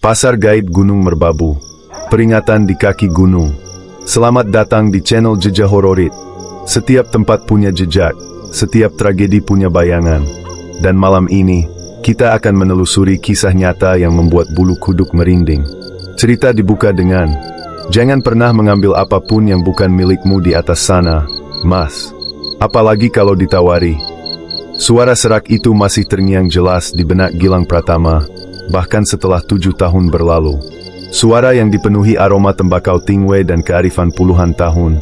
Pasar Gaib Gunung Merbabu. Peringatan di kaki gunung. Selamat datang di channel Jejak Hororit. Setiap tempat punya jejak, setiap tragedi punya bayangan. Dan malam ini, kita akan menelusuri kisah nyata yang membuat bulu kuduk merinding. Cerita dibuka dengan, jangan pernah mengambil apapun yang bukan milikmu di atas sana, Mas. Apalagi kalau ditawari. Suara serak itu masih terngiang jelas di benak Gilang Pratama, bahkan setelah 7 tahun berlalu. Suara yang dipenuhi aroma tembakau tingwe dan kearifan puluhan tahun,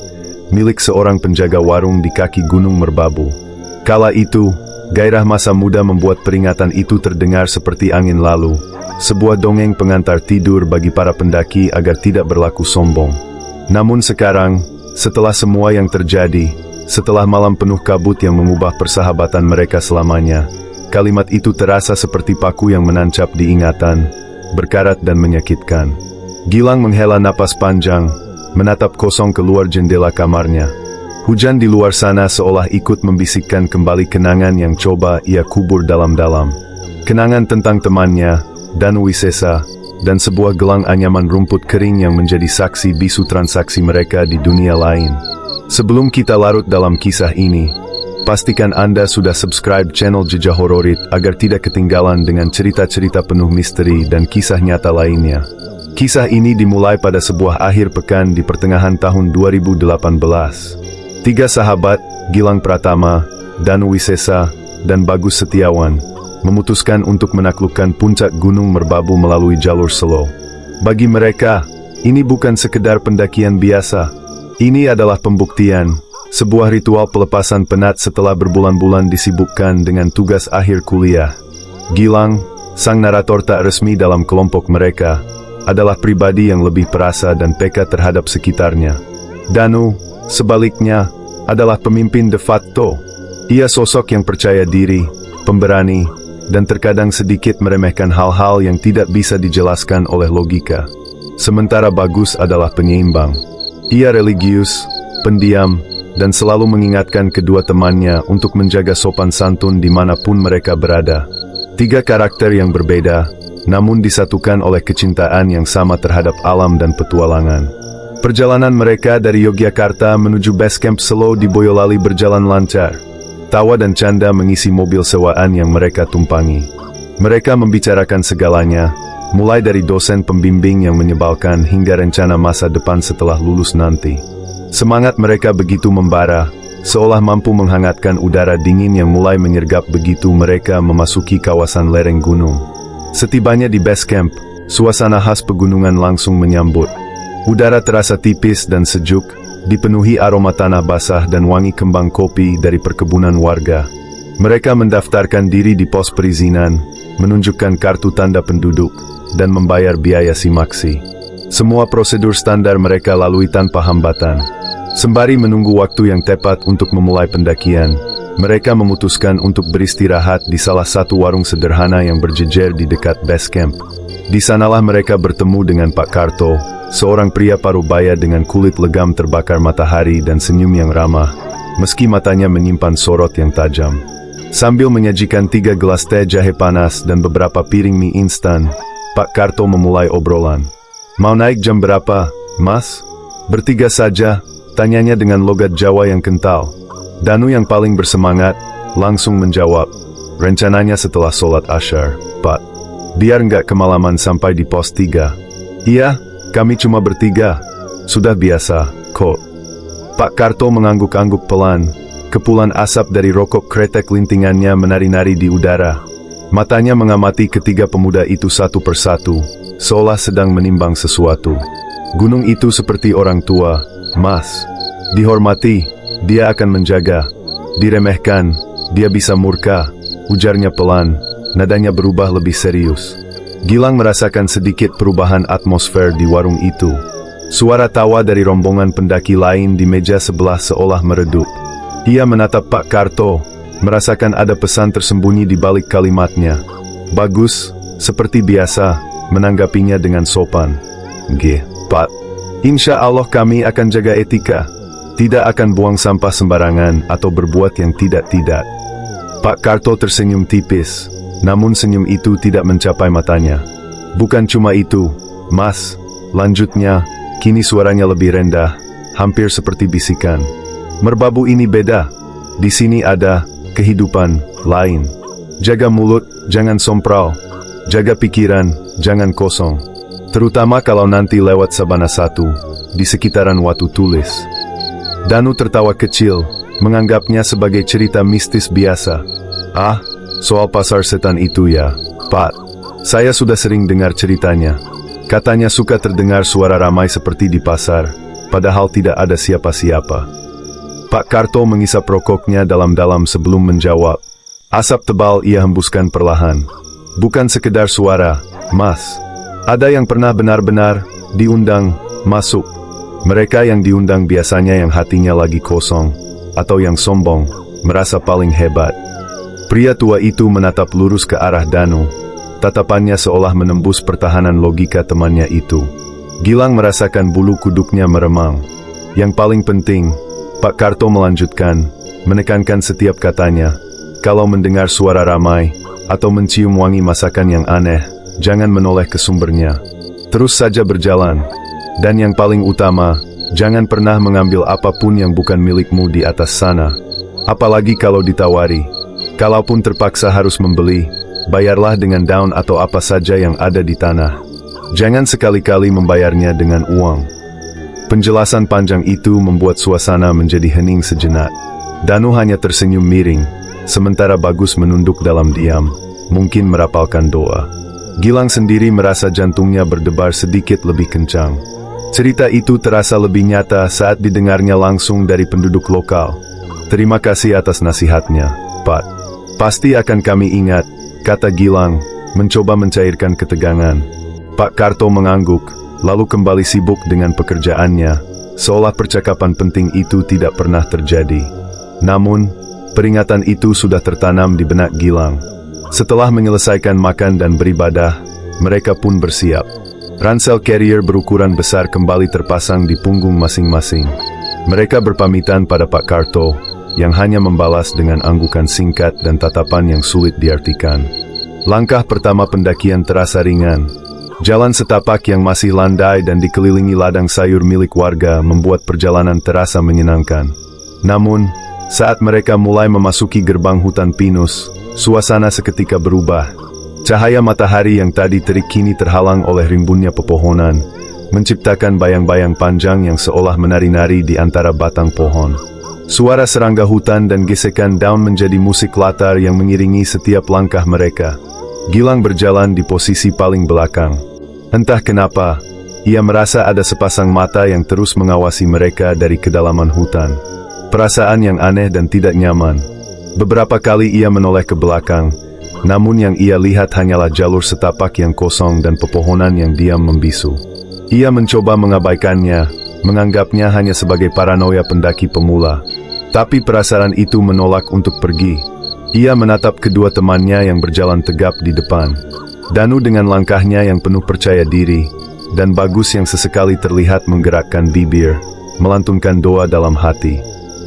milik seorang penjaga warung di kaki Gunung Merbabu. Kala itu, gairah masa muda membuat peringatan itu terdengar seperti angin lalu, sebuah dongeng pengantar tidur bagi para pendaki agar tidak berlaku sombong. Namun sekarang, setelah semua yang terjadi, setelah malam penuh kabut yang mengubah persahabatan mereka selamanya, kalimat itu terasa seperti paku yang menancap di ingatan, berkarat dan menyakitkan. Gilang menghela napas panjang, menatap kosong keluar jendela kamarnya. Hujan di luar sana seolah ikut membisikkan kembali kenangan yang coba ia kubur dalam-dalam. Kenangan tentang temannya, Danu Wisesa, dan sebuah gelang anyaman rumput kering yang menjadi saksi bisu transaksi mereka di dunia lain. Sebelum kita larut dalam kisah ini, pastikan Anda sudah subscribe channel Jejak Hororit agar tidak ketinggalan dengan cerita-cerita penuh misteri dan kisah nyata lainnya. Kisah ini dimulai pada sebuah akhir pekan di pertengahan tahun 2018. 3 sahabat, Gilang Pratama, Danu Wisesa, dan Bagus Setiawan, memutuskan untuk menaklukkan puncak Gunung Merbabu melalui jalur slow. Bagi mereka, ini bukan sekedar pendakian biasa. Ini adalah pembuktian, sebuah ritual pelepasan penat setelah berbulan-bulan disibukkan dengan tugas akhir kuliah. Gilang, sang narator tak resmi dalam kelompok mereka, adalah pribadi yang lebih perasa dan peka terhadap sekitarnya. Danu, sebaliknya, adalah pemimpin de facto. Ia sosok yang percaya diri, pemberani, dan terkadang sedikit meremehkan hal-hal yang tidak bisa dijelaskan oleh logika. Sementara Bagus adalah penyeimbang. Ia religius, pendiam, dan selalu mengingatkan kedua temannya untuk menjaga sopan santun dimanapun mereka berada. 3 karakter yang berbeda, namun disatukan oleh kecintaan yang sama terhadap alam dan petualangan. Perjalanan mereka dari Yogyakarta menuju base camp Selo di Boyolali berjalan lancar. Tawa dan canda mengisi mobil sewaan yang mereka tumpangi. Mereka membicarakan segalanya, mulai dari dosen pembimbing yang menyebalkan hingga rencana masa depan setelah lulus nanti. Semangat mereka begitu membara, seolah mampu menghangatkan udara dingin yang mulai menyergap begitu mereka memasuki kawasan lereng gunung. Setibanya di base camp, suasana khas pegunungan langsung menyambut. Udara terasa tipis dan sejuk, dipenuhi aroma tanah basah dan wangi kembang kopi dari perkebunan warga. Mereka mendaftarkan diri di pos perizinan, menunjukkan kartu tanda penduduk, dan membayar biaya simaksi. Semua prosedur standar mereka lalui tanpa hambatan. Sembari menunggu waktu yang tepat untuk memulai pendakian, mereka memutuskan untuk beristirahat di salah satu warung sederhana yang berjejer di dekat base camp. Di sanalah mereka bertemu dengan Pak Karto, seorang pria parubaya dengan kulit legam terbakar matahari dan senyum yang ramah, meski matanya menyimpan sorot yang tajam. Sambil menyajikan 3 gelas teh jahe panas dan beberapa piring mie instan, Pak Karto memulai obrolan. "Mau naik jam berapa, Mas?" "Bertiga saja," tanyanya dengan logat Jawa yang kental. Danu yang paling bersemangat, langsung menjawab, "Rencananya setelah sholat asyar, Pak. Biar nggak kemalaman sampai di pos 3. "Iya, kami cuma bertiga. Sudah biasa, kok." Pak Karto mengangguk-angguk pelan. Kepulan asap dari rokok kretek lintingannya menari-nari di udara. Matanya mengamati ketiga pemuda itu satu persatu, seolah sedang menimbang sesuatu. "Gunung itu seperti orang tua, Mas. Dihormati, dia akan menjaga. Diremehkan, dia bisa murka," ujarnya pelan, nadanya berubah lebih serius. Gilang merasakan sedikit perubahan atmosfer di warung itu. Suara tawa dari rombongan pendaki lain di meja sebelah seolah meredup. Ia menatap Pak Karto, merasakan ada pesan tersembunyi di balik kalimatnya. Bagus, seperti biasa, menanggapinya dengan sopan. "Nggih, Pak. Insya Allah kami akan jaga etika. Tidak akan buang sampah sembarangan atau berbuat yang tidak-tidak." Pak Karto tersenyum tipis, namun senyum itu tidak mencapai matanya. Bukan cuma itu, Mas. Lanjutnya, kini suaranya lebih rendah, hampir seperti bisikan. Merbabu ini beda. Di sini ada kehidupan lain. Jaga mulut, jangan sompral. Jaga pikiran, jangan kosong. Terutama kalau nanti lewat Sabana 1, di sekitaran Watu Tulis. Danu tertawa kecil, menganggapnya sebagai cerita mistis biasa. Ah, soal pasar setan itu ya, Pak. Saya sudah sering dengar ceritanya. Katanya suka terdengar suara ramai seperti di pasar, padahal tidak ada siapa-siapa. Pak Karto mengisap rokoknya dalam-dalam sebelum menjawab. Asap tebal ia hembuskan perlahan. Bukan sekedar suara, Mas. Ada yang pernah benar-benar diundang masuk. Mereka yang diundang biasanya yang hatinya lagi kosong, atau yang sombong, merasa paling hebat. Pria tua itu menatap lurus ke arah Danu. Tatapannya seolah menembus pertahanan logika temannya itu. Gilang merasakan bulu kuduknya meremang. Yang paling penting, Pak Karto melanjutkan, menekankan setiap katanya, kalau mendengar suara ramai, atau mencium wangi masakan yang aneh, jangan menoleh ke sumbernya. Terus saja berjalan. Dan yang paling utama, jangan pernah mengambil apapun yang bukan milikmu di atas sana. Apalagi kalau ditawari. Kalaupun terpaksa harus membeli, bayarlah dengan daun atau apa saja yang ada di tanah. Jangan sekali-kali membayarnya dengan uang. Penjelasan panjang itu membuat suasana menjadi hening sejenak. Danu hanya tersenyum miring, sementara Bagus menunduk dalam diam, mungkin merapalkan doa. Gilang sendiri merasa jantungnya berdebar sedikit lebih kencang. Cerita itu terasa lebih nyata saat didengarnya langsung dari penduduk lokal. Terima kasih atas nasihatnya, Pak. Pasti akan kami ingat, kata Gilang, mencoba mencairkan ketegangan. Pak Karto mengangguk, lalu kembali sibuk dengan pekerjaannya, seolah percakapan penting itu tidak pernah terjadi. Namun, peringatan itu sudah tertanam di benak Gilang. Setelah menyelesaikan makan dan beribadah, mereka pun bersiap. Ransel carrier berukuran besar kembali terpasang di punggung masing-masing. Mereka berpamitan pada Pak Karto, yang hanya membalas dengan anggukan singkat dan tatapan yang sulit diartikan. Langkah pertama pendakian terasa ringan. Jalan setapak yang masih landai dan dikelilingi ladang sayur milik warga membuat perjalanan terasa menyenangkan. Namun, saat mereka mulai memasuki gerbang hutan pinus, suasana seketika berubah. Cahaya matahari yang tadi terik kini terhalang oleh rimbunnya pepohonan, menciptakan bayang-bayang panjang yang seolah menari-nari di antara batang pohon. Suara serangga hutan dan gesekan daun menjadi musik latar yang mengiringi setiap langkah mereka. Gilang berjalan di posisi paling belakang. Entah kenapa, ia merasa ada sepasang mata yang terus mengawasi mereka dari kedalaman hutan. Perasaan yang aneh dan tidak nyaman. Beberapa kali ia menoleh ke belakang, namun yang ia lihat hanyalah jalur setapak yang kosong dan pepohonan yang diam membisu. Ia mencoba mengabaikannya, menganggapnya hanya sebagai paranoia pendaki pemula. Tapi perasaan itu menolak untuk pergi. Ia menatap kedua temannya yang berjalan tegap di depan. Danu dengan langkahnya yang penuh percaya diri, dan Bagus yang sesekali terlihat menggerakkan bibir, melantunkan doa dalam hati.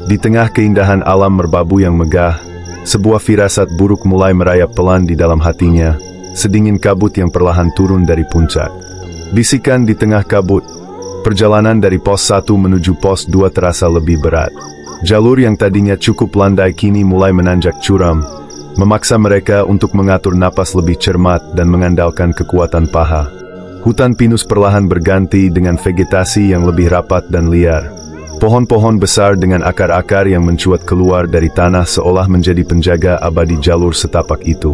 Di tengah keindahan alam merbabu yang megah, sebuah firasat buruk mulai merayap pelan di dalam hatinya, sedingin kabut yang perlahan turun dari puncak. Bisikan di tengah kabut. Perjalanan dari pos 1 menuju pos 2 terasa lebih berat. Jalur yang tadinya cukup landai kini mulai menanjak curam, memaksa mereka untuk mengatur napas lebih cermat dan mengandalkan kekuatan paha. Hutan pinus perlahan berganti dengan vegetasi yang lebih rapat dan liar. Pohon-pohon besar dengan akar-akar yang mencuat keluar dari tanah seolah menjadi penjaga abadi jalur setapak itu.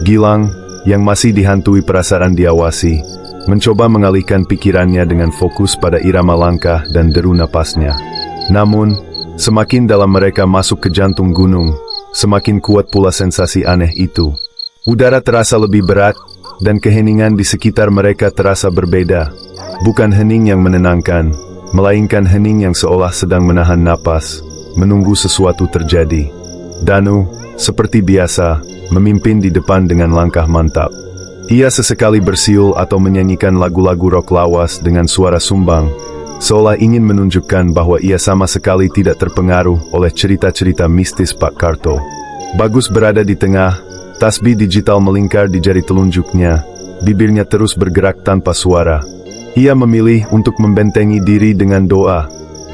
Gilang, yang masih dihantui perasaan diawasi, mencoba mengalihkan pikirannya dengan fokus pada irama langkah dan deru napasnya. Namun, semakin dalam mereka masuk ke jantung gunung, semakin kuat pula sensasi aneh itu. Udara terasa lebih berat, dan keheningan di sekitar mereka terasa berbeda. Bukan hening yang menenangkan, melainkan hening yang seolah sedang menahan napas, menunggu sesuatu terjadi. Danu, seperti biasa, memimpin di depan dengan langkah mantap. Ia sesekali bersiul atau menyanyikan lagu-lagu rock lawas dengan suara sumbang, seolah ingin menunjukkan bahwa ia sama sekali tidak terpengaruh oleh cerita-cerita mistis Pak Karto. Bagus berada di tengah, tasbih digital melingkar di jari telunjuknya, bibirnya terus bergerak tanpa suara. Ia memilih untuk membentengi diri dengan doa.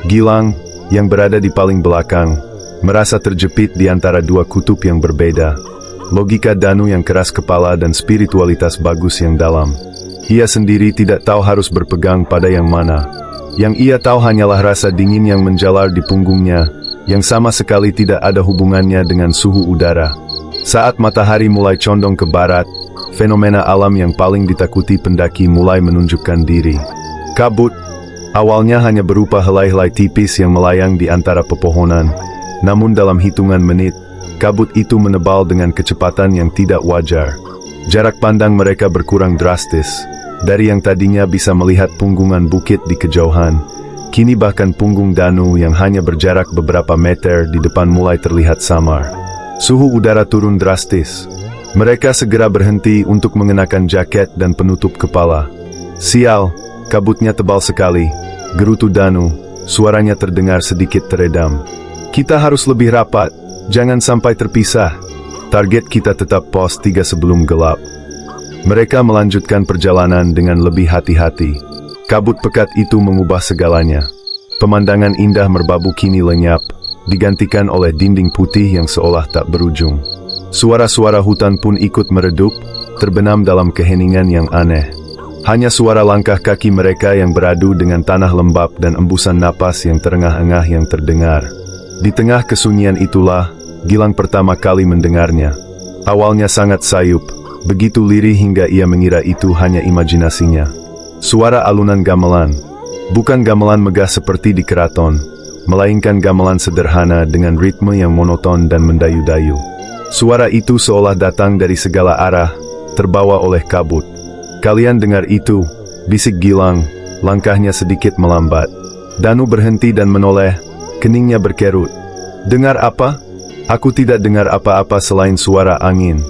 Gilang, yang berada di paling belakang, merasa terjepit di antara dua kutub yang berbeda. Logika Danu yang keras kepala dan spiritualitas Bagus yang dalam. Ia sendiri tidak tahu harus berpegang pada yang mana. Yang ia tahu hanyalah rasa dingin yang menjalar di punggungnya, yang sama sekali tidak ada hubungannya dengan suhu udara. Saat matahari mulai condong ke barat, fenomena alam yang paling ditakuti pendaki mulai menunjukkan diri. Kabut, awalnya hanya berupa helai-helai tipis yang melayang di antara pepohonan, namun dalam hitungan menit, kabut itu menebal dengan kecepatan yang tidak wajar. Jarak pandang mereka berkurang drastis. Dari yang tadinya bisa melihat punggungan bukit di kejauhan, kini bahkan punggung Danu yang hanya berjarak beberapa meter di depan mulai terlihat samar. Suhu udara turun drastis. Mereka segera berhenti untuk mengenakan jaket dan penutup kepala. Sial, kabutnya tebal sekali, gerutu Danu, suaranya terdengar sedikit teredam. Kita harus lebih rapat, jangan sampai terpisah. Target kita tetap pos 3 sebelum gelap. Mereka melanjutkan perjalanan dengan lebih hati-hati. Kabut pekat itu mengubah segalanya. Pemandangan indah merbabu kini lenyap, digantikan oleh dinding putih yang seolah tak berujung. Suara-suara hutan pun ikut meredup, terbenam dalam keheningan yang aneh. Hanya suara langkah kaki mereka yang beradu dengan tanah lembab dan embusan napas yang terengah-engah yang terdengar. Di tengah kesunyian itulah, Gilang pertama kali mendengarnya. Awalnya sangat sayup, begitu lirih hingga ia mengira itu hanya imajinasinya. Suara alunan gamelan. Bukan gamelan megah seperti di keraton, melainkan gamelan sederhana dengan ritme yang monoton dan mendayu-dayu. Suara itu seolah datang dari segala arah, terbawa oleh kabut. Kalian dengar itu? Bisik Gilang, langkahnya sedikit melambat. Danu berhenti dan menoleh, keningnya berkerut. Dengar apa? Aku tidak dengar apa-apa selain suara angin.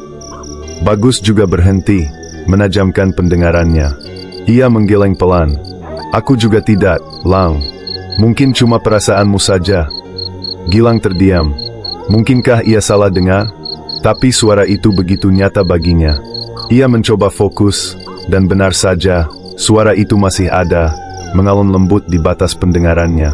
Bagus juga berhenti, menajamkan pendengarannya. Ia menggeleng pelan. Aku juga tidak, Lang. Mungkin cuma perasaanmu saja. Gilang terdiam. Mungkinkah ia salah dengar? Tapi suara itu begitu nyata baginya. Ia mencoba fokus, dan benar saja, suara itu masih ada, mengalun lembut di batas pendengarannya.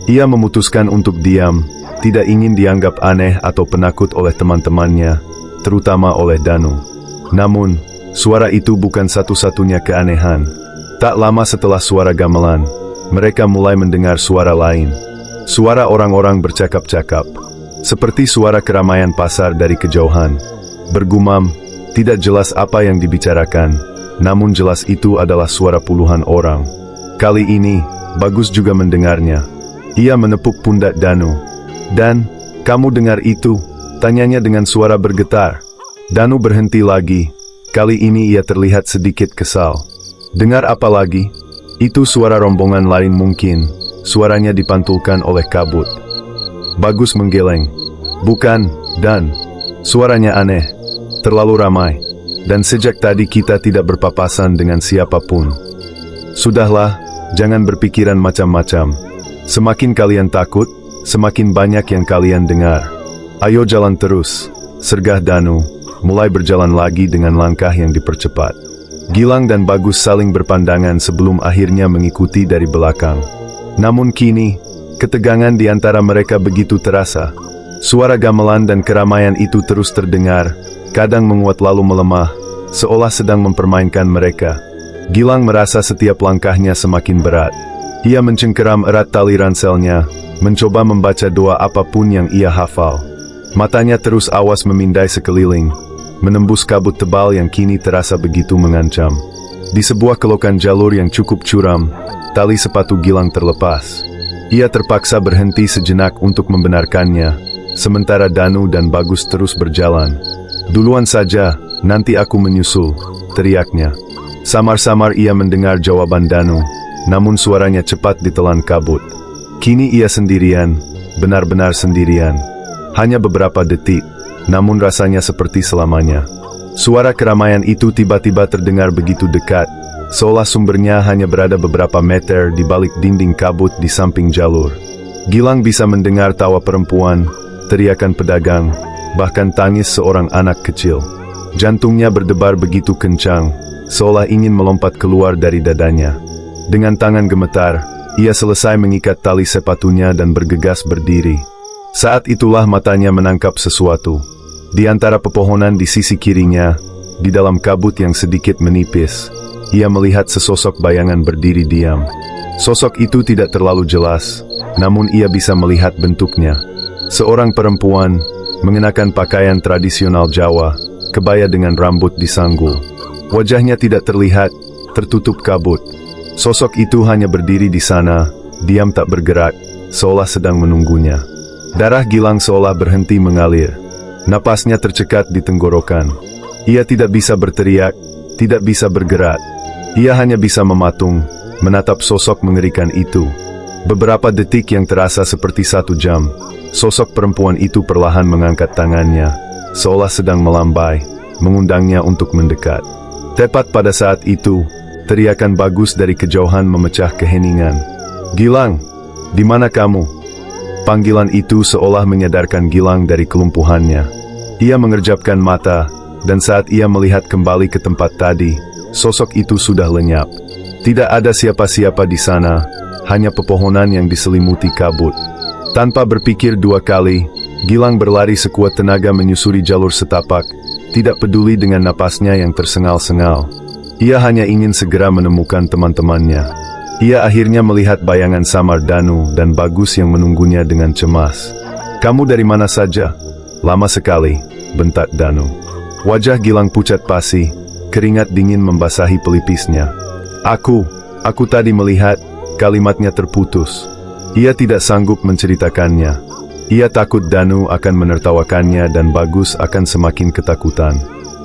Ia memutuskan untuk diam, tidak ingin dianggap aneh atau penakut oleh teman-temannya, terutama oleh Danu. Namun, suara itu bukan satu-satunya keanehan. Tak lama setelah suara gamelan, mereka mulai mendengar suara lain. Suara orang-orang bercakap-cakap, seperti suara keramaian pasar dari kejauhan. Bergumam, tidak jelas apa yang dibicarakan, namun jelas itu adalah suara puluhan orang. Kali ini, Bagus juga mendengarnya. Ia menepuk pundak Danu. Dan, kamu dengar itu? Tanyanya dengan suara bergetar. Danu berhenti lagi. Kali ini ia terlihat sedikit kesal. Dengar apa lagi? Itu suara rombongan lain mungkin. Suaranya dipantulkan oleh kabut. Bagus menggeleng. Bukan, Dan. Suaranya aneh. Terlalu ramai. Dan sejak tadi kita tidak berpapasan dengan siapapun. Sudahlah, jangan berpikiran macam-macam. Semakin kalian takut, semakin banyak yang kalian dengar. Ayo jalan terus, sergah Danu, mulai berjalan lagi dengan langkah yang dipercepat. Gilang dan Bagus saling berpandangan sebelum akhirnya mengikuti dari belakang. Namun kini, ketegangan di antara mereka begitu terasa. Suara gamelan dan keramaian itu terus terdengar, kadang menguat lalu melemah, seolah sedang mempermainkan mereka. Gilang merasa setiap langkahnya semakin berat. Ia mencengkeram erat tali ranselnya, mencoba membaca doa apapun yang ia hafal. Matanya terus awas memindai sekeliling, menembus kabut tebal yang kini terasa begitu mengancam. Di sebuah kelokan jalur yang cukup curam, tali sepatu Gilang terlepas. Ia terpaksa berhenti sejenak untuk membenarkannya, sementara Danu dan Bagus terus berjalan. Duluan saja, nanti aku menyusul, teriaknya. Samar-samar ia mendengar jawaban Danu, namun suaranya cepat ditelan kabut. Kini ia sendirian, benar-benar sendirian. Hanya beberapa detik, namun rasanya seperti selamanya. Suara keramaian itu tiba-tiba terdengar begitu dekat, seolah sumbernya hanya berada beberapa meter di balik dinding kabut di samping jalur. Gilang bisa mendengar tawa perempuan, teriakan pedagang, bahkan tangis seorang anak kecil. Jantungnya berdebar begitu kencang, seolah ingin melompat keluar dari dadanya. Dengan tangan gemetar, ia selesai mengikat tali sepatunya dan bergegas berdiri. Saat itulah matanya menangkap sesuatu. Di antara pepohonan di sisi kirinya, di dalam kabut yang sedikit menipis, ia melihat sesosok bayangan berdiri diam. Sosok itu tidak terlalu jelas, namun ia bisa melihat bentuknya. Seorang perempuan, mengenakan pakaian tradisional Jawa, kebaya dengan rambut disanggul. Wajahnya tidak terlihat, tertutup kabut. Sosok itu hanya berdiri di sana, diam tak bergerak, seolah sedang menunggunya. Darah Gilang seolah berhenti mengalir. Napasnya tercekat di tenggorokan. Ia tidak bisa berteriak, tidak bisa bergerak. Ia hanya bisa mematung, menatap sosok mengerikan itu. Beberapa detik yang terasa seperti 1 jam, sosok perempuan itu perlahan mengangkat tangannya, seolah sedang melambai, mengundangnya untuk mendekat. Tepat pada saat itu, teriakan Bagus dari kejauhan memecah keheningan. "Gilang, di mana kamu?" Panggilan itu seolah menyadarkan Gilang dari kelumpuhannya. Ia mengerjapkan mata, dan saat ia melihat kembali ke tempat tadi, sosok itu sudah lenyap. Tidak ada siapa-siapa di sana, hanya pepohonan yang diselimuti kabut. Tanpa berpikir 2 kali, Gilang berlari sekuat tenaga menyusuri jalur setapak, tidak peduli dengan napasnya yang tersengal-sengal. Ia hanya ingin segera menemukan teman-temannya. Ia akhirnya melihat bayangan samar Danu dan Bagus yang menunggunya dengan cemas. "Kamu dari mana saja?" "Lama sekali," bentak Danu. Wajah Gilang pucat pasi, keringat dingin membasahi pelipisnya. Aku tadi melihat." Kalimatnya terputus. Ia tidak sanggup menceritakannya. Ia takut Danu akan menertawakannya dan Bagus akan semakin ketakutan.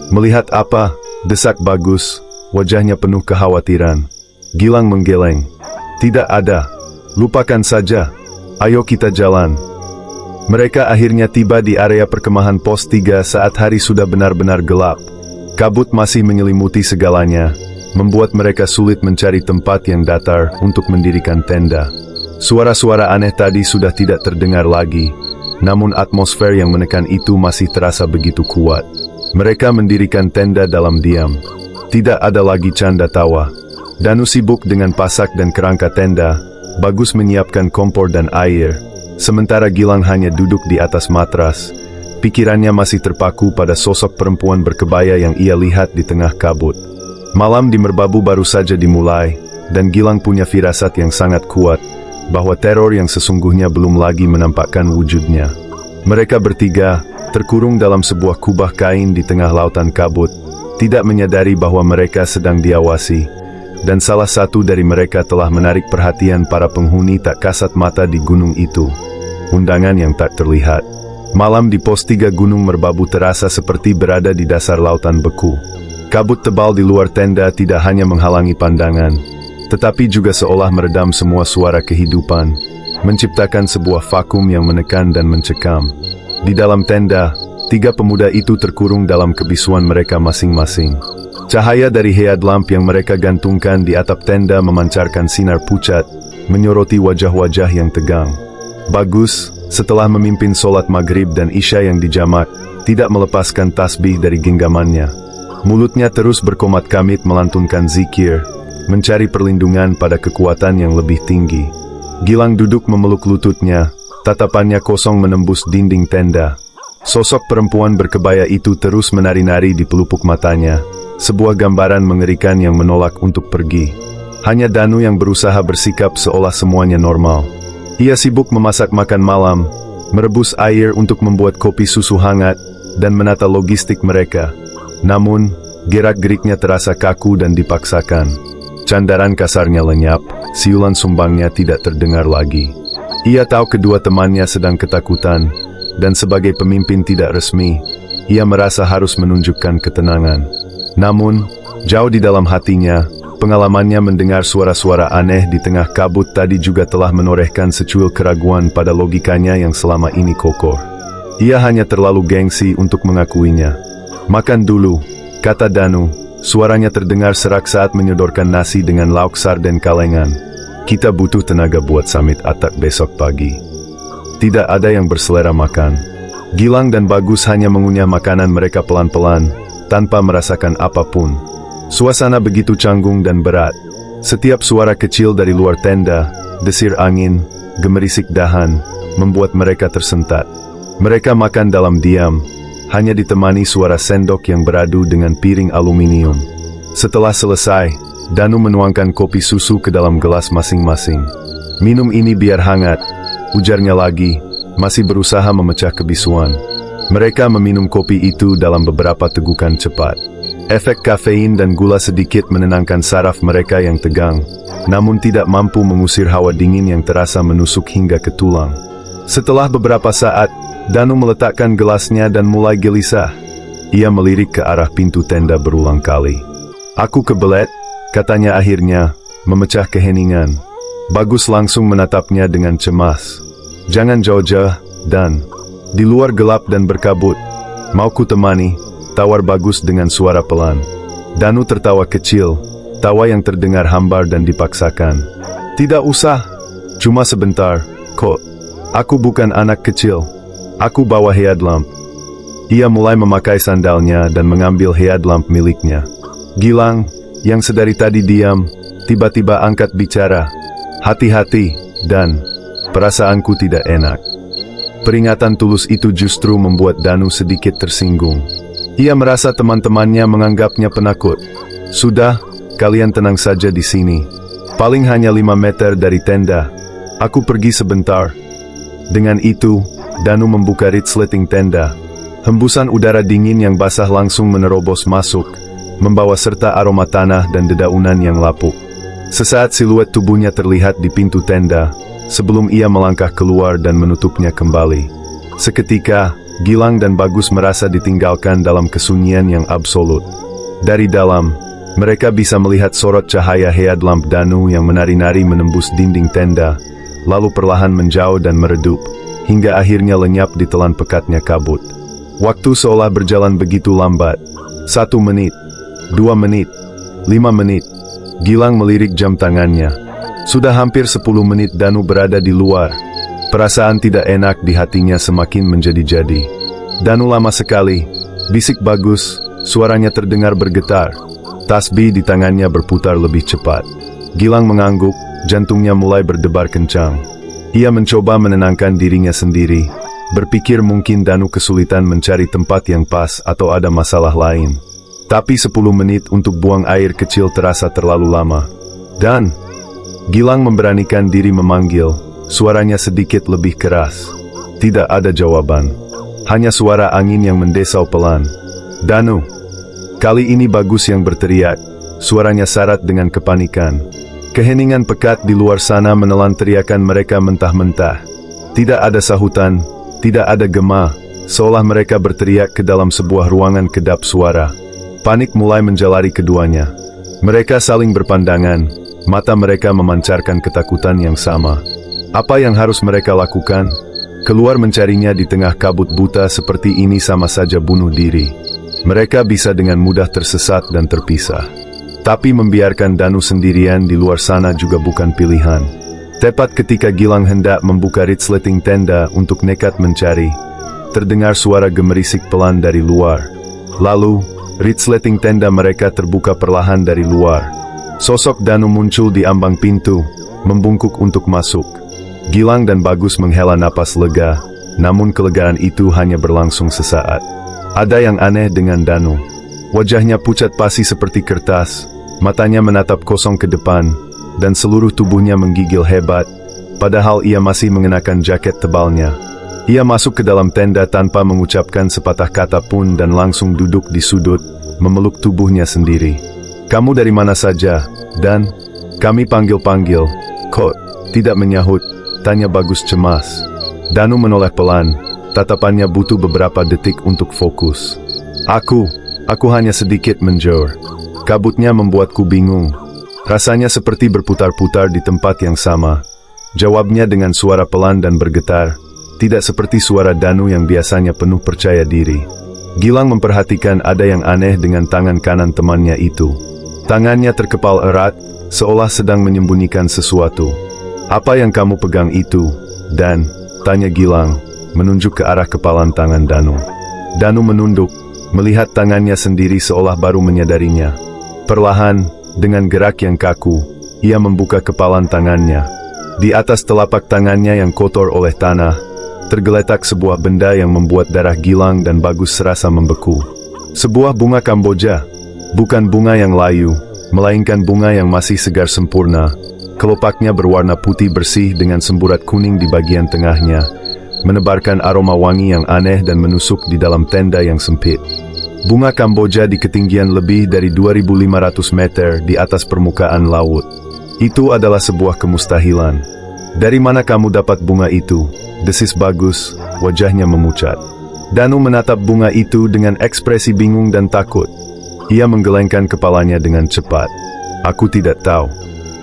"Melihat apa?" desak Bagus, wajahnya penuh kekhawatiran. Gilang menggeleng. "Tidak ada. Lupakan saja. Ayo kita jalan." Mereka akhirnya tiba di area perkemahan pos 3 saat hari sudah benar-benar gelap. Kabut masih menyelimuti segalanya, membuat mereka sulit mencari tempat yang datar untuk mendirikan tenda. Suara-suara aneh tadi sudah tidak terdengar lagi, namun atmosfer yang menekan itu masih terasa begitu kuat. Mereka mendirikan tenda dalam diam. Tidak ada lagi canda tawa. Danu sibuk dengan pasak dan kerangka tenda, Bagus menyiapkan kompor dan air, sementara Gilang hanya duduk di atas matras. Pikirannya masih terpaku pada sosok perempuan berkebaya yang ia lihat di tengah kabut. Malam di Merbabu baru saja dimulai, dan Gilang punya firasat yang sangat kuat, bahwa teror yang sesungguhnya belum lagi menampakkan wujudnya. Mereka bertiga, terkurung dalam sebuah kubah kain di tengah lautan kabut, tidak menyadari bahwa mereka sedang diawasi, dan salah satu dari mereka telah menarik perhatian para penghuni tak kasat mata di gunung itu. Undangan yang tak terlihat. Malam di pos 3 Gunung Merbabu terasa seperti berada di dasar lautan beku. Kabut tebal di luar tenda tidak hanya menghalangi pandangan, tetapi juga seolah meredam semua suara kehidupan, menciptakan sebuah vakum yang menekan dan mencekam. Di dalam tenda, 3 pemuda itu terkurung dalam kebisuan mereka masing-masing. Cahaya dari headlamp yang mereka gantungkan di atap tenda memancarkan sinar pucat, menyoroti wajah-wajah yang tegang. Bagus, setelah memimpin sholat maghrib dan isya yang dijamak, tidak melepaskan tasbih dari genggamannya. Mulutnya terus berkomat-kamit melantunkan zikir, mencari perlindungan pada kekuatan yang lebih tinggi. Gilang duduk memeluk lututnya, tatapannya kosong menembus dinding tenda. Sosok perempuan berkebaya itu terus menari-nari di pelupuk matanya, sebuah gambaran mengerikan yang menolak untuk pergi. Hanya Danu yang berusaha bersikap seolah semuanya normal. Ia sibuk memasak makan malam, merebus air untuk membuat kopi susu hangat, dan menata logistik mereka. Namun, gerak-geriknya terasa kaku dan dipaksakan. Candaran kasarnya lenyap, siulan sumbangnya tidak terdengar lagi. Ia tahu kedua temannya sedang ketakutan, dan sebagai pemimpin tidak resmi, ia merasa harus menunjukkan ketenangan. Namun, jauh di dalam hatinya, pengalamannya mendengar suara-suara aneh di tengah kabut tadi juga telah menorehkan secuil keraguan pada logikanya yang selama ini kokoh. Ia hanya terlalu gengsi untuk mengakuinya. "Makan dulu," kata Danu, suaranya terdengar serak saat menyodorkan nasi dengan lauk sarden kalengan. "Kita butuh tenaga buat samit atak besok pagi." Tidak ada yang berselera makan. Gilang dan Bagus hanya mengunyah makanan mereka pelan-pelan, tanpa merasakan apapun. Suasana begitu canggung dan berat. Setiap suara kecil dari luar tenda, desir angin, gemerisik dahan, membuat mereka tersentat. Mereka makan dalam diam, hanya ditemani suara sendok yang beradu dengan piring aluminium. Setelah selesai, Danu menuangkan kopi susu ke dalam gelas masing-masing. "Minum ini biar hangat," ujarnya lagi, masih berusaha memecah kebisuan. Mereka meminum kopi itu dalam beberapa tegukan cepat. Efek kafein dan gula sedikit menenangkan saraf mereka yang tegang, namun tidak mampu mengusir hawa dingin yang terasa menusuk hingga ke tulang. Setelah beberapa saat, Danu meletakkan gelasnya dan mulai gelisah. Ia melirik ke arah pintu tenda berulang kali. "Aku kebelet," katanya akhirnya, memecah keheningan. Bagus langsung menatapnya dengan cemas. "Jangan jauh-jauh, Dan. Di luar gelap dan berkabut. Mau ku temani?" tawar Bagus dengan suara pelan. Danu tertawa kecil, tawa yang terdengar hambar dan dipaksakan. "Tidak usah, cuma sebentar, kok. Aku bukan anak kecil. Aku bawa headlamp." Ia mulai memakai sandalnya dan mengambil headlamp miliknya. Gilang, yang sedari tadi diam, tiba-tiba angkat bicara. "Hati-hati, Dan. Perasaanku tidak enak." Peringatan tulus itu justru membuat Danu sedikit tersinggung. Ia merasa teman-temannya menganggapnya penakut. "Sudah, kalian tenang saja di sini. Paling hanya 5 meter dari tenda. Aku pergi sebentar." Dengan itu, Danu membuka resleting tenda. Hembusan udara dingin yang basah langsung menerobos masuk, membawa serta aroma tanah dan dedaunan yang lapuk. Sesaat siluet tubuhnya terlihat di pintu tenda, sebelum ia melangkah keluar dan menutupnya kembali. Seketika, Gilang dan Bagus merasa ditinggalkan dalam kesunyian yang absolut. Dari dalam, mereka bisa melihat sorot cahaya headlamp Danu yang menari-nari menembus dinding tenda, lalu perlahan menjauh dan meredup, hingga akhirnya lenyap di telan pekatnya kabut. Waktu seolah berjalan begitu lambat. 1 menit, 2 menit, 5 menit. Gilang melirik jam tangannya. Sudah hampir 10 menit Danu berada di luar. Perasaan tidak enak di hatinya semakin menjadi-jadi. "Danu lama sekali," bisik Bagus, suaranya terdengar bergetar. Tasbih di tangannya berputar lebih cepat. Gilang mengangguk, jantungnya mulai berdebar kencang. Ia mencoba menenangkan dirinya sendiri, berpikir mungkin Danu kesulitan mencari tempat yang pas atau ada masalah lain. Tapi 10 menit untuk buang air kecil terasa terlalu lama. "Dan!" Gilang memberanikan diri memanggil. Suaranya sedikit lebih keras. Tidak ada jawaban. Hanya suara angin yang mendesau pelan. "Danu!" Kali ini Bagus yang berteriak. Suaranya syarat dengan kepanikan. Keheningan pekat di luar sana menelan teriakan mereka mentah-mentah. Tidak ada sahutan, tidak ada gema, seolah mereka berteriak ke dalam sebuah ruangan kedap suara. Panik mulai menjalari keduanya. Mereka saling berpandangan, mata mereka memancarkan ketakutan yang sama. Apa yang harus mereka lakukan? Keluar mencarinya di tengah kabut buta seperti ini sama saja bunuh diri. Mereka bisa dengan mudah tersesat dan terpisah. Tapi membiarkan Danu sendirian di luar sana juga bukan pilihan. Tepat ketika Gilang hendak membuka resleting tenda untuk nekat mencari, terdengar suara gemerisik pelan dari luar. Lalu, resleting tenda mereka terbuka perlahan dari luar. Sosok Danu muncul di ambang pintu, membungkuk untuk masuk. Gilang dan Bagus menghela napas lega, namun kelegaan itu hanya berlangsung sesaat. Ada yang aneh dengan Danu. Wajahnya pucat pasi seperti kertas, matanya menatap kosong ke depan, dan seluruh tubuhnya menggigil hebat, padahal ia masih mengenakan jaket tebalnya. Ia masuk ke dalam tenda tanpa mengucapkan sepatah kata pun dan langsung duduk di sudut, memeluk tubuhnya sendiri. "Kamu dari mana saja, Dan?" "Kami panggil-panggil." "Kok tidak menyahut?" tanya Bagus cemas. Danu menoleh pelan, tatapannya butuh beberapa detik untuk fokus. Aku hanya sedikit menjauh. Kabutnya membuatku bingung. Rasanya seperti berputar-putar di tempat yang sama. Jawabnya dengan suara pelan dan bergetar, tidak seperti suara Danu yang biasanya penuh percaya diri. Gilang memperhatikan ada yang aneh dengan tangan kanan temannya itu. Tangannya terkepal erat, seolah sedang menyembunyikan sesuatu. "Apa yang kamu pegang itu, Dan?" tanya Gilang, menunjuk ke arah kepalan tangan Danu. Danu menunduk, melihat tangannya sendiri seolah baru menyadarinya. Perlahan, dengan gerak yang kaku, ia membuka kepalan tangannya. Di atas telapak tangannya yang kotor oleh tanah, tergeletak sebuah benda yang membuat darah Gilang dan Bagus serasa membeku. Sebuah bunga Kamboja. Bukan bunga yang layu, melainkan bunga yang masih segar sempurna. Kelopaknya berwarna putih bersih dengan semburat kuning di bagian tengahnya, menebarkan aroma wangi yang aneh dan menusuk di dalam tenda yang sempit. Bunga Kamboja di ketinggian lebih dari 2.500 meter di atas permukaan laut. Itu adalah sebuah kemustahilan. Dari mana kamu dapat bunga itu? Desis Bagus, wajahnya memucat. Danu menatap bunga itu dengan ekspresi bingung dan takut. Ia menggelengkan kepalanya dengan cepat. Aku tidak tahu.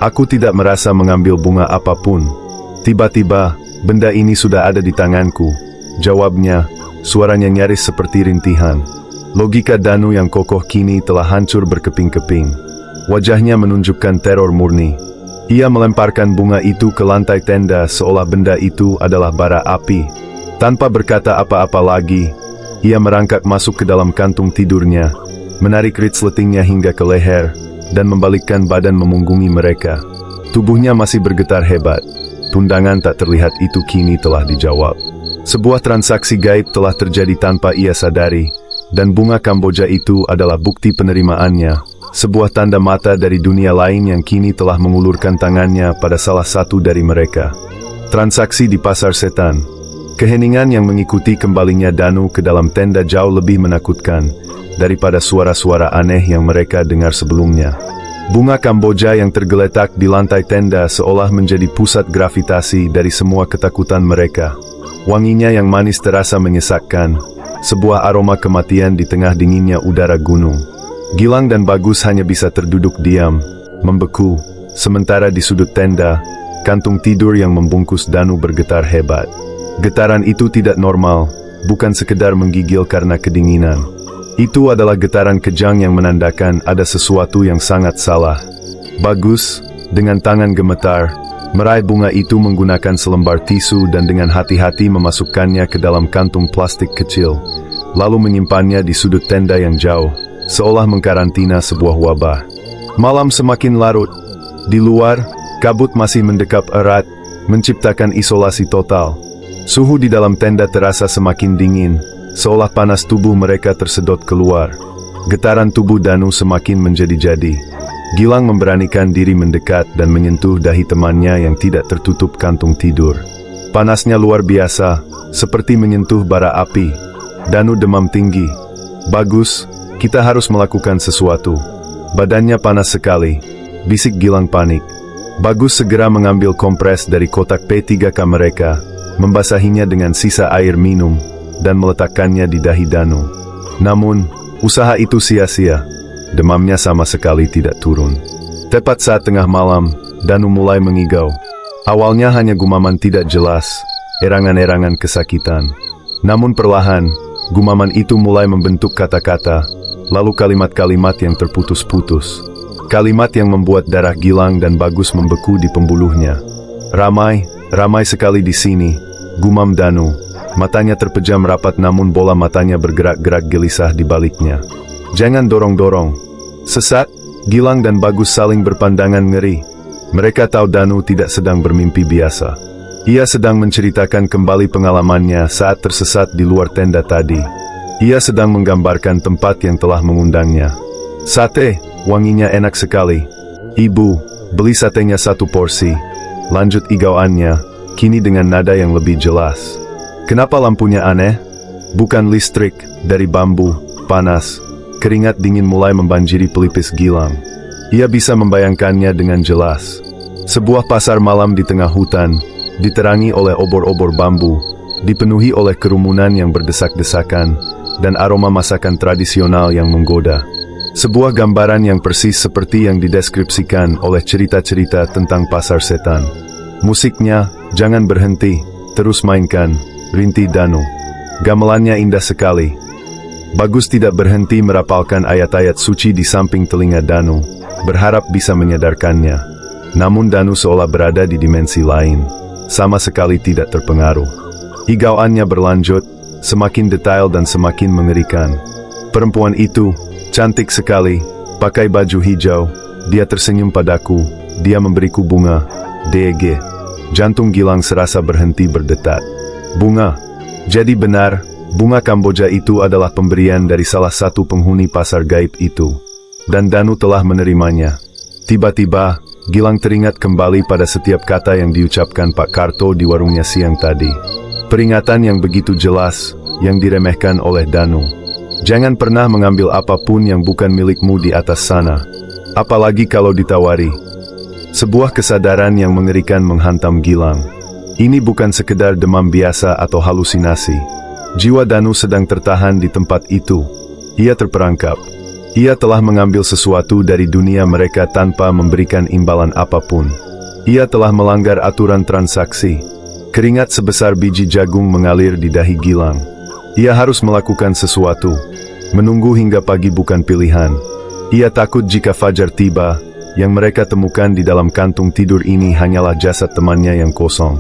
Aku tidak merasa mengambil bunga apapun. Tiba-tiba, benda ini sudah ada di tanganku. Jawabnya, suaranya nyaris seperti rintihan. Logika Danu yang kokoh kini telah hancur berkeping-keping. Wajahnya menunjukkan teror murni. Ia melemparkan bunga itu ke lantai tenda seolah benda itu adalah bara api. Tanpa berkata apa-apa lagi, ia merangkak masuk ke dalam kantung tidurnya, menarik resletingnya hingga ke leher, dan membalikkan badan memunggungi mereka. Tubuhnya masih bergetar hebat. Tundangan tak terlihat itu kini telah dijawab. Sebuah transaksi gaib telah terjadi tanpa ia sadari. Dan bunga Kamboja itu adalah bukti penerimaannya, sebuah tanda mata dari dunia lain yang kini telah mengulurkan tangannya pada salah satu dari mereka. Transaksi di pasar setan. Keheningan yang mengikuti kembalinya Danu ke dalam tenda jauh lebih menakutkan daripada suara-suara aneh yang mereka dengar sebelumnya. Bunga Kamboja yang tergeletak di lantai tenda seolah menjadi pusat gravitasi dari semua ketakutan mereka. Wanginya yang manis terasa menyesakkan. Sebuah aroma kematian di tengah dinginnya udara gunung. Gilang dan Bagus hanya bisa terduduk diam, membeku, sementara di sudut tenda, kantung tidur yang membungkus Danu bergetar hebat. Getaran itu tidak normal, bukan sekedar menggigil karena kedinginan. Itu adalah getaran kejang yang menandakan ada sesuatu yang sangat salah. Bagus, dengan tangan gemetar, meraih bunga itu menggunakan selembar tisu dan dengan hati-hati memasukkannya ke dalam kantung plastik kecil, lalu menyimpannya di sudut tenda yang jauh, seolah mengkarantina sebuah wabah. Malam semakin larut. Di luar, kabut masih mendekap erat, menciptakan isolasi total. Suhu di dalam tenda terasa semakin dingin, seolah panas tubuh mereka tersedot keluar. Getaran tubuh Danu semakin menjadi-jadi. Gilang memberanikan diri mendekat dan menyentuh dahi temannya yang tidak tertutup kantung tidur. Panasnya luar biasa, seperti menyentuh bara api. Danu demam tinggi. Bagus, kita harus melakukan sesuatu. Badannya panas sekali. Bisik Gilang panik. Bagus segera mengambil kompres dari kotak P3K mereka, membasahinya dengan sisa air minum, dan meletakkannya di dahi Danu. Namun, usaha itu sia-sia. Demamnya sama sekali tidak turun. Tepat saat tengah malam, Danu mulai mengigau. Awalnya hanya gumaman tidak jelas, erangan-erangan kesakitan. Namun perlahan, gumaman itu mulai membentuk kata-kata, lalu kalimat-kalimat yang terputus-putus. Kalimat yang membuat darah Gilang dan Bagus membeku di pembuluhnya. Ramai sekali di sini, gumam Danu. Matanya terpejam rapat namun bola matanya bergerak-gerak gelisah di baliknya. Jangan dorong-dorong. Sesat, Gilang dan Bagus saling berpandangan ngeri. Mereka tahu Danu tidak sedang bermimpi biasa. Ia sedang menceritakan kembali pengalamannya saat tersesat di luar tenda tadi. Ia sedang menggambarkan tempat yang telah mengundangnya. Sate, wanginya enak sekali. Ibu, beli satenya 1 porsi. Lanjut igauannya, kini dengan nada yang lebih jelas. Kenapa lampunya aneh? Bukan listrik, dari bambu, panas. Keringat dingin mulai membanjiri pelipis Gilang. Ia bisa membayangkannya dengan jelas. Sebuah pasar malam di tengah hutan, diterangi oleh obor-obor bambu, dipenuhi oleh kerumunan yang berdesak-desakan, dan aroma masakan tradisional yang menggoda. Sebuah gambaran yang persis seperti yang dideskripsikan oleh cerita-cerita tentang pasar setan. Musiknya, jangan berhenti, terus mainkan, rintih Danu. Gamelannya indah sekali. Bagus tidak berhenti merapalkan ayat-ayat suci di samping telinga Danu, berharap bisa menyadarkannya. Namun Danu seolah berada di dimensi lain, sama sekali tidak terpengaruh. Igauannya berlanjut, semakin detail dan semakin mengerikan. Perempuan itu, cantik sekali, Pakai baju hijau, dia tersenyum padaku, dia memberiku bunga. DG. Jantung Gilang serasa berhenti berdetak. Bunga. Jadi benar, bunga Kamboja itu adalah pemberian dari salah satu penghuni pasar gaib itu. Dan Danu telah menerimanya. Tiba-tiba, Gilang teringat kembali pada setiap kata yang diucapkan Pak Karto di warungnya siang tadi. Peringatan yang begitu jelas, yang diremehkan oleh Danu. Jangan pernah mengambil apapun yang bukan milikmu di atas sana. Apalagi kalau ditawari. Sebuah kesadaran yang mengerikan menghantam Gilang. Ini bukan sekedar demam biasa atau halusinasi. Jiwa Danu sedang tertahan di tempat itu. Ia terperangkap. Ia telah mengambil sesuatu dari dunia mereka tanpa memberikan imbalan apapun. Ia telah melanggar aturan transaksi. Keringat sebesar biji jagung mengalir di dahi Gilang. Ia harus melakukan sesuatu. Menunggu hingga pagi bukan pilihan. Ia takut jika fajar tiba, yang mereka temukan di dalam kantung tidur ini hanyalah jasad temannya yang kosong.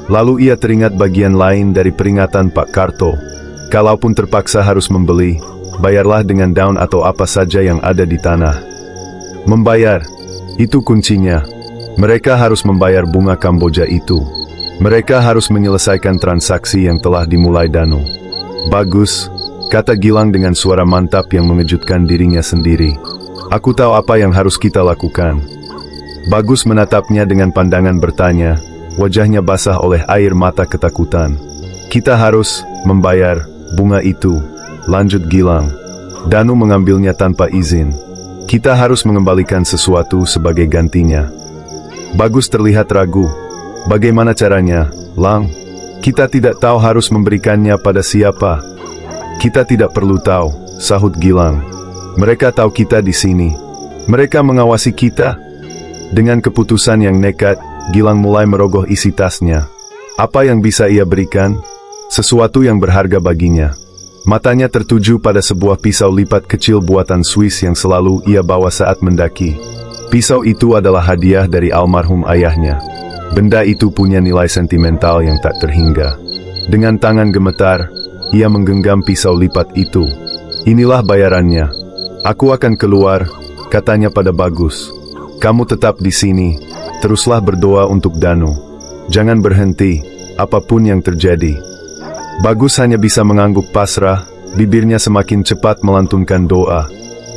Lalu ia teringat bagian lain dari peringatan Pak Karto. Kalaupun terpaksa harus membeli, bayarlah dengan daun atau apa saja yang ada di tanah. Membayar, itu kuncinya. Mereka harus membayar bunga Kamboja itu. Mereka harus menyelesaikan transaksi yang telah dimulai Danu. Bagus, kata Gilang dengan suara mantap yang mengejutkan dirinya sendiri. Aku tahu apa yang harus kita lakukan. Bagus menatapnya dengan pandangan bertanya, wajahnya basah oleh air mata ketakutan. Kita harus membayar bunga itu, lanjut Gilang. Danu mengambilnya tanpa izin. Kita harus mengembalikan sesuatu sebagai gantinya. Bagus terlihat ragu. Bagaimana caranya, Lang? Kita tidak tahu harus memberikannya pada siapa. Kita tidak perlu tahu, sahut Gilang. Mereka tahu kita di sini. Mereka mengawasi kita. Dengan keputusan yang nekat, Gilang mulai merogoh isi tasnya. Apa yang bisa ia berikan? Sesuatu yang berharga baginya. Matanya tertuju pada sebuah pisau lipat kecil buatan Swiss yang selalu ia bawa saat mendaki. Pisau itu adalah hadiah dari almarhum ayahnya. Benda itu punya nilai sentimental yang tak terhingga. Dengan tangan gemetar, ia menggenggam pisau lipat itu. Inilah bayarannya. Aku akan keluar, katanya pada Bagus. Kamu tetap di sini, teruslah berdoa untuk Danu. Jangan berhenti, apapun yang terjadi. Bagus hanya bisa mengangguk pasrah, bibirnya semakin cepat melantunkan doa.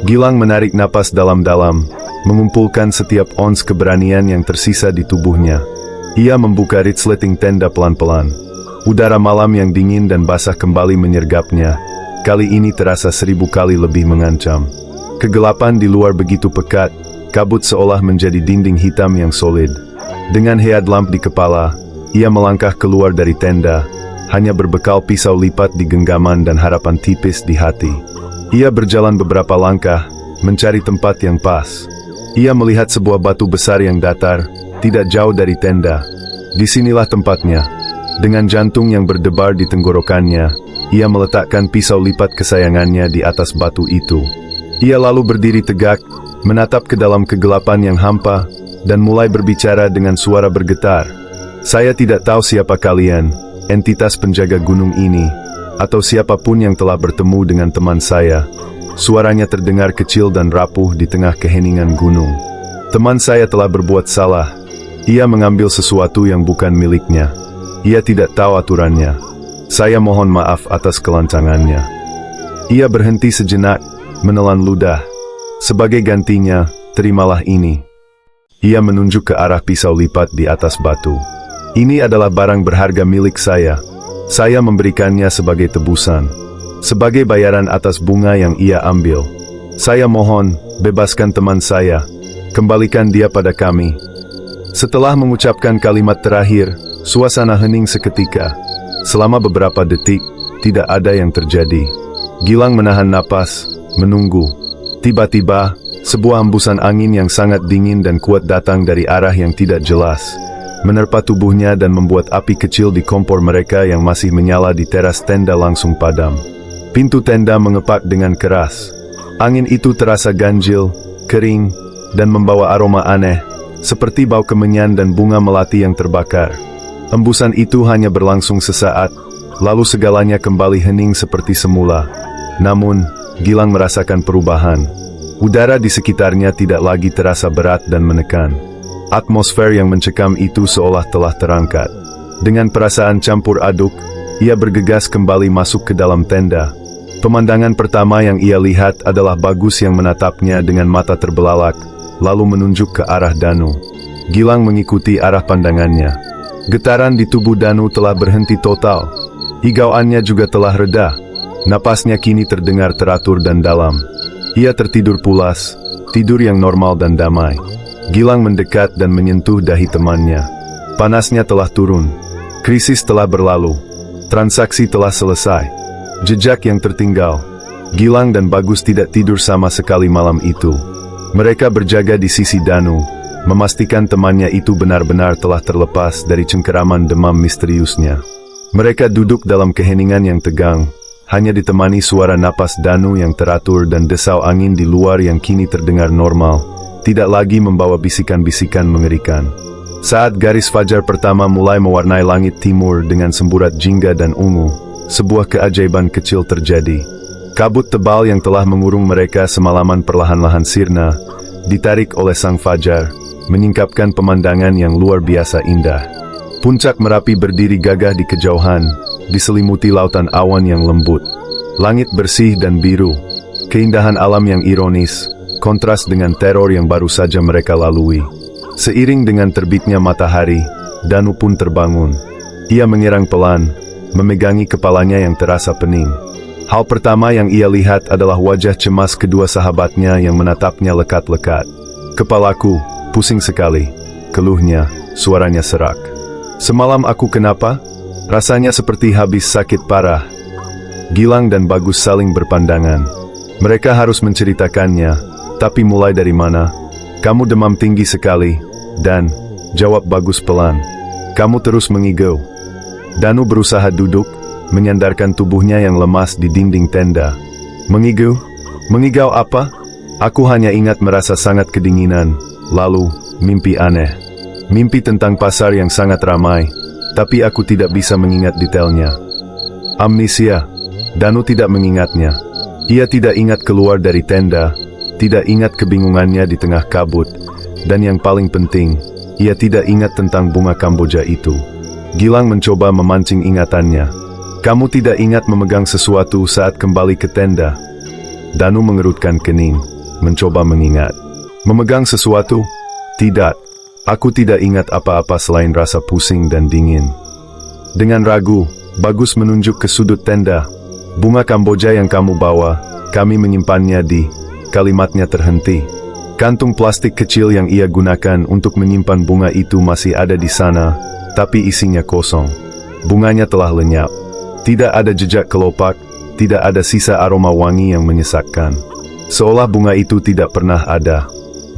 Gilang menarik napas dalam-dalam, mengumpulkan setiap ons keberanian yang tersisa di tubuhnya. Ia membuka resleting tenda pelan-pelan. Udara malam yang dingin dan basah kembali menyergapnya. Kali ini terasa 1000 kali lebih mengancam. Kegelapan di luar begitu pekat, kabut seolah menjadi dinding hitam yang solid. Dengan head lamp di kepala, ia melangkah keluar dari tenda, hanya berbekal pisau lipat di genggaman dan harapan tipis di hati. Ia berjalan beberapa langkah, mencari tempat yang pas. Ia melihat sebuah batu besar yang datar, tidak jauh dari tenda. Disinilah tempatnya. Dengan jantung yang berdebar di tenggorokannya, ia meletakkan pisau lipat kesayangannya di atas batu itu. Ia lalu berdiri tegak, menatap ke dalam kegelapan yang hampa, dan mulai berbicara dengan suara bergetar. Saya tidak tahu siapa kalian, entitas penjaga gunung ini, atau siapapun yang telah bertemu dengan teman saya. Suaranya terdengar kecil dan rapuh di tengah keheningan gunung. Teman saya telah berbuat salah. Ia mengambil sesuatu yang bukan miliknya. Ia tidak tahu aturannya. Saya mohon maaf atas kelancangannya. Ia berhenti sejenak, menelan ludah. Sebagai gantinya, terimalah ini. Ia menunjuk ke arah pisau lipat di atas batu. Ini adalah barang berharga milik saya. Saya memberikannya sebagai tebusan. Sebagai bayaran atas bunga yang ia ambil. Saya mohon, bebaskan teman saya. Kembalikan dia pada kami. Setelah mengucapkan kalimat terakhir, suasana hening seketika. Selama beberapa detik, tidak ada yang terjadi. Gilang menahan napas, menunggu. Tiba-tiba, sebuah hembusan angin yang sangat dingin dan kuat datang dari arah yang tidak jelas. Menerpa tubuhnya dan membuat api kecil di kompor mereka yang masih menyala di teras tenda langsung padam. Pintu tenda mengepak dengan keras. Angin itu terasa ganjil, kering, dan membawa aroma aneh, seperti bau kemenyan dan bunga melati yang terbakar. Hembusan itu hanya berlangsung sesaat, lalu segalanya kembali hening seperti semula. Namun, Gilang merasakan perubahan. Udara di sekitarnya tidak lagi terasa berat dan menekan. Atmosfer yang mencekam itu seolah telah terangkat. Dengan perasaan campur aduk, ia bergegas kembali masuk ke dalam tenda. Pemandangan pertama yang ia lihat adalah Bagus yang menatapnya dengan mata terbelalak, lalu menunjuk ke arah Danu. Gilang mengikuti arah pandangannya. Getaran di tubuh Danu telah berhenti total. Higauannya juga telah reda. Napasnya kini terdengar teratur dan dalam. Ia tertidur pulas, tidur yang normal dan damai. Gilang mendekat dan menyentuh dahi temannya. Panasnya telah turun. Krisis telah berlalu. Transaksi telah selesai. Jejak yang tertinggal. Gilang dan Bagus tidak tidur sama sekali malam itu. Mereka berjaga di sisi Danu, memastikan temannya itu benar-benar telah terlepas dari cengkeraman demam misteriusnya. Mereka duduk dalam keheningan yang tegang, hanya ditemani suara napas Danu yang teratur dan desau angin di luar yang kini terdengar normal, tidak lagi membawa bisikan-bisikan mengerikan. Saat garis fajar pertama mulai mewarnai langit timur dengan semburat jingga dan ungu, sebuah keajaiban kecil terjadi. Kabut tebal yang telah mengurung mereka semalaman perlahan-lahan sirna, ditarik oleh sang fajar, menyingkapkan pemandangan yang luar biasa indah. Puncak Merapi berdiri gagah di kejauhan, diselimuti lautan awan yang lembut. Langit bersih dan biru, keindahan alam yang ironis, kontras dengan teror yang baru saja mereka lalui. Seiring dengan terbitnya matahari, Danu pun terbangun. Ia menyerang pelan, memegangi kepalanya yang terasa pening. Hal pertama yang ia lihat adalah wajah cemas kedua sahabatnya yang menatapnya lekat-lekat. "Kepalaku, pusing sekali," keluhnya, suaranya serak. "Semalam aku kenapa? Rasanya seperti habis sakit parah." Gilang dan Bagus saling berpandangan. Mereka harus menceritakannya, tapi mulai dari mana? "Kamu demam tinggi sekali, Dan," jawab Bagus pelan. "Kamu terus mengigau." Danu berusaha duduk, menyandarkan tubuhnya yang lemas di dinding tenda. "Mengigau? Mengigau apa? Aku hanya ingat merasa sangat kedinginan, lalu, mimpi aneh. Mimpi tentang pasar yang sangat ramai, tapi aku tidak bisa mengingat detailnya." Amnesia. Danu tidak mengingatnya. Ia tidak ingat keluar dari tenda, tidak ingat kebingungannya di tengah kabut, dan yang paling penting, ia tidak ingat tentang bunga Kamboja itu. Gilang mencoba memancing ingatannya. "Kamu tidak ingat memegang sesuatu saat kembali ke tenda?" Danu mengerutkan kening, mencoba mengingat. "Memegang sesuatu? Tidak. Aku tidak ingat apa-apa selain rasa pusing dan dingin." Dengan ragu, Bagus menunjuk ke sudut tenda. "Bunga Kamboja yang kamu bawa, kami menyimpannya di..." Kalimatnya terhenti. Kantung plastik kecil yang ia gunakan untuk menyimpan bunga itu masih ada di sana, tapi isinya kosong. Bunganya telah lenyap. Tidak ada jejak kelopak, tidak ada sisa aroma wangi yang menyesakkan. Seolah bunga itu tidak pernah ada.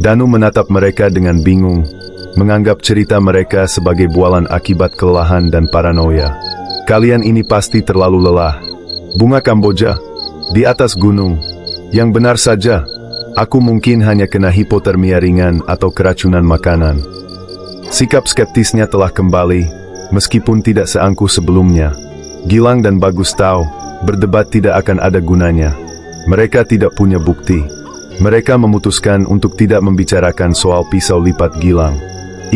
Danu menatap mereka dengan bingung, menganggap cerita mereka sebagai bualan akibat kelelahan dan paranoia. "Kalian ini pasti terlalu lelah. Bunga Kamboja, di atas gunung. Yang benar saja, aku mungkin hanya kena hipotermia ringan atau keracunan makanan." Sikap skeptisnya telah kembali, meskipun tidak seangkuh sebelumnya. Gilang dan Bagus tahu, berdebat tidak akan ada gunanya. Mereka tidak punya bukti. Mereka memutuskan untuk tidak membicarakan soal pisau lipat Gilang.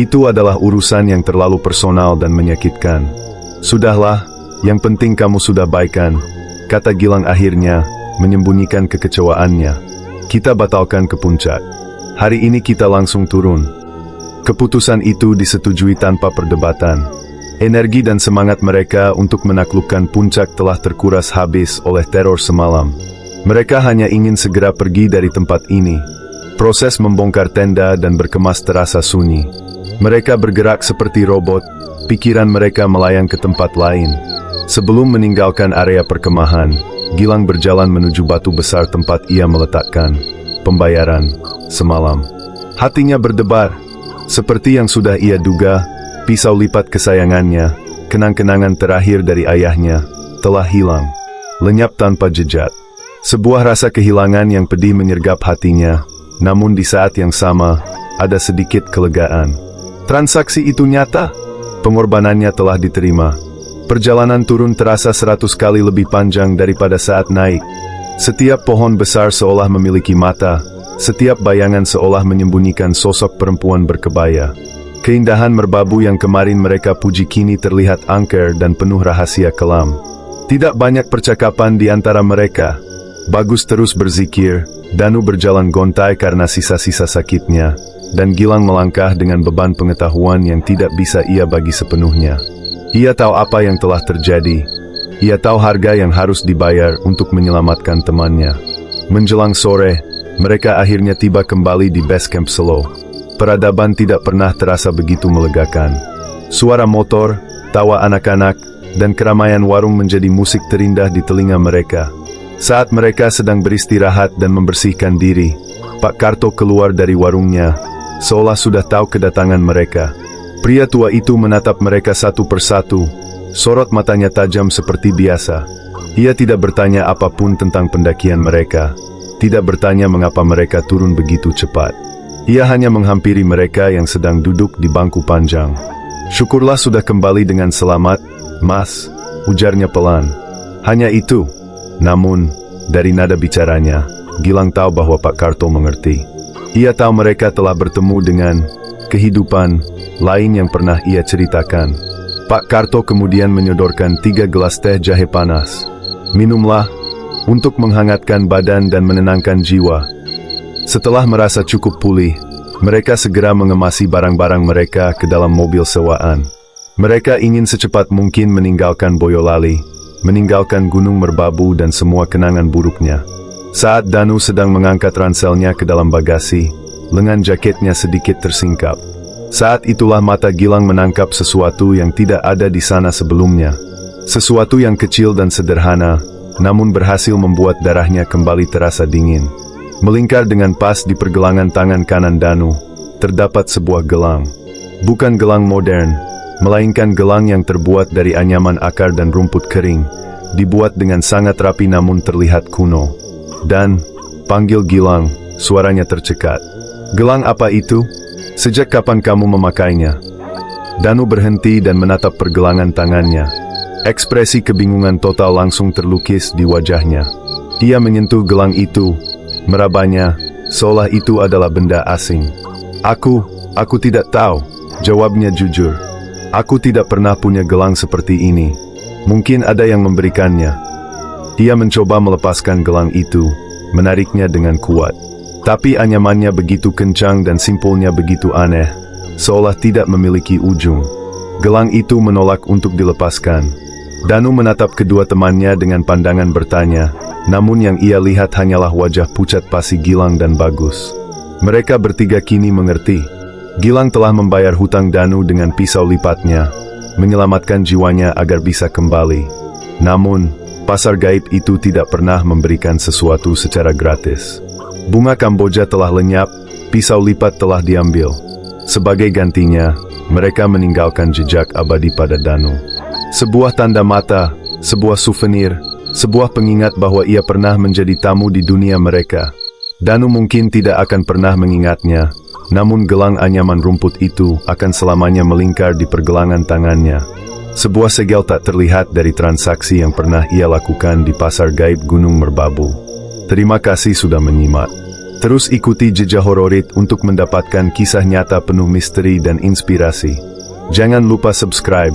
Itu adalah urusan yang terlalu personal dan menyakitkan. "Sudahlah, yang penting kamu sudah baikan," kata Gilang akhirnya, menyembunyikan kekecewaannya. "Kita batalkan ke puncak. Hari ini kita langsung turun." Keputusan itu disetujui tanpa perdebatan. Energi dan semangat mereka untuk menaklukkan puncak telah terkuras habis oleh teror semalam. Mereka hanya ingin segera pergi dari tempat ini. Proses membongkar tenda dan berkemas terasa sunyi. Mereka bergerak seperti robot, pikiran mereka melayang ke tempat lain. Sebelum meninggalkan area perkemahan, Gilang berjalan menuju batu besar tempat ia meletakkan pembayaran semalam. Hatinya berdebar. Seperti yang sudah ia duga, pisau lipat kesayangannya, kenang-kenangan terakhir dari ayahnya, telah hilang, lenyap tanpa jejak. Sebuah rasa kehilangan yang pedih menyergap hatinya, namun di saat yang sama, ada sedikit kelegaan. Transaksi itu nyata, pengorbanannya telah diterima. Perjalanan turun terasa 100 kali lebih panjang daripada saat naik. Setiap pohon besar seolah memiliki mata, Setiap bayangan seolah menyembunyikan sosok perempuan berkebaya. Keindahan merbabu yang kemarin mereka puji kini terlihat angker dan penuh rahasia kelam. Tidak banyak percakapan di antara mereka. Bagus terus berzikir, Danu berjalan gontai karena sisa-sisa sakitnya, dan Gilang melangkah dengan beban pengetahuan yang tidak bisa ia bagi sepenuhnya. Ia tahu apa yang telah terjadi. Ia tahu harga yang harus dibayar untuk menyelamatkan temannya. Menjelang sore, mereka akhirnya tiba kembali di base camp Selo. Peradaban tidak pernah terasa begitu melegakan. Suara motor, tawa anak-anak, dan keramaian warung menjadi musik terindah di telinga mereka. Saat mereka sedang beristirahat dan membersihkan diri, Pak Karto keluar dari warungnya, seolah sudah tahu kedatangan mereka. Pria tua itu menatap mereka satu persatu, sorot matanya tajam seperti biasa. Ia tidak bertanya apapun tentang pendakian mereka. Tidak bertanya mengapa mereka turun begitu cepat. Ia hanya menghampiri mereka yang sedang duduk di bangku panjang. "Syukurlah sudah kembali dengan selamat, Mas," ujarnya pelan. Hanya itu. Namun, dari nada bicaranya, Gilang tahu bahwa Pak Karto mengerti. Ia tahu mereka telah bertemu dengan kehidupan lain yang pernah ia ceritakan. Pak Karto kemudian menyodorkan 3 gelas teh jahe panas. "Minumlah, untuk menghangatkan badan dan menenangkan jiwa." Setelah merasa cukup pulih, mereka segera mengemasi barang-barang mereka ke dalam mobil sewaan. Mereka ingin secepat mungkin meninggalkan Boyolali, meninggalkan Gunung Merbabu dan semua kenangan buruknya. Saat Danu sedang mengangkat ranselnya ke dalam bagasi, lengan jaketnya sedikit tersingkap. Saat itulah mata Gilang menangkap sesuatu yang tidak ada di sana sebelumnya. Sesuatu yang kecil dan sederhana, namun berhasil membuat darahnya kembali terasa dingin. Melingkar dengan pas di pergelangan tangan kanan Danu, terdapat sebuah gelang. Bukan gelang modern, melainkan gelang yang terbuat dari anyaman akar dan rumput kering, dibuat dengan sangat rapi namun terlihat kuno. "Dan," panggil Gilang, suaranya tercekat. "Gelang apa itu? Sejak kapan kamu memakainya?" Danu berhenti dan menatap pergelangan tangannya. Ekspresi kebingungan total langsung terlukis di wajahnya. Ia menyentuh gelang itu, merabanya, seolah itu adalah benda asing. Aku tidak tahu," jawabnya jujur. "Aku tidak pernah punya gelang seperti ini. Mungkin ada yang memberikannya." Ia mencoba melepaskan gelang itu, menariknya dengan kuat. Tapi anyamannya begitu kencang dan simpulnya begitu aneh, seolah tidak memiliki ujung. Gelang itu menolak untuk dilepaskan. Danu menatap kedua temannya dengan pandangan bertanya, namun yang ia lihat hanyalah wajah pucat pasi Gilang dan Bagus. Mereka bertiga kini mengerti. Gilang telah membayar hutang Danu dengan pisau lipatnya, menyelamatkan jiwanya agar bisa kembali. Namun, pasar gaib itu tidak pernah memberikan sesuatu secara gratis. Bunga Kamboja telah lenyap, pisau lipat telah diambil. Sebagai gantinya, mereka meninggalkan jejak abadi pada Danu. Sebuah tanda mata, sebuah souvenir, sebuah pengingat bahwa ia pernah menjadi tamu di dunia mereka. Danu mungkin tidak akan pernah mengingatnya, namun gelang anyaman rumput itu akan selamanya melingkar di pergelangan tangannya. Sebuah segel tak terlihat dari transaksi yang pernah ia lakukan di pasar gaib Gunung Merbabu. Terima kasih sudah menyimak. Terus ikuti Jejak Hororit untuk mendapatkan kisah nyata penuh misteri dan inspirasi. Jangan lupa subscribe,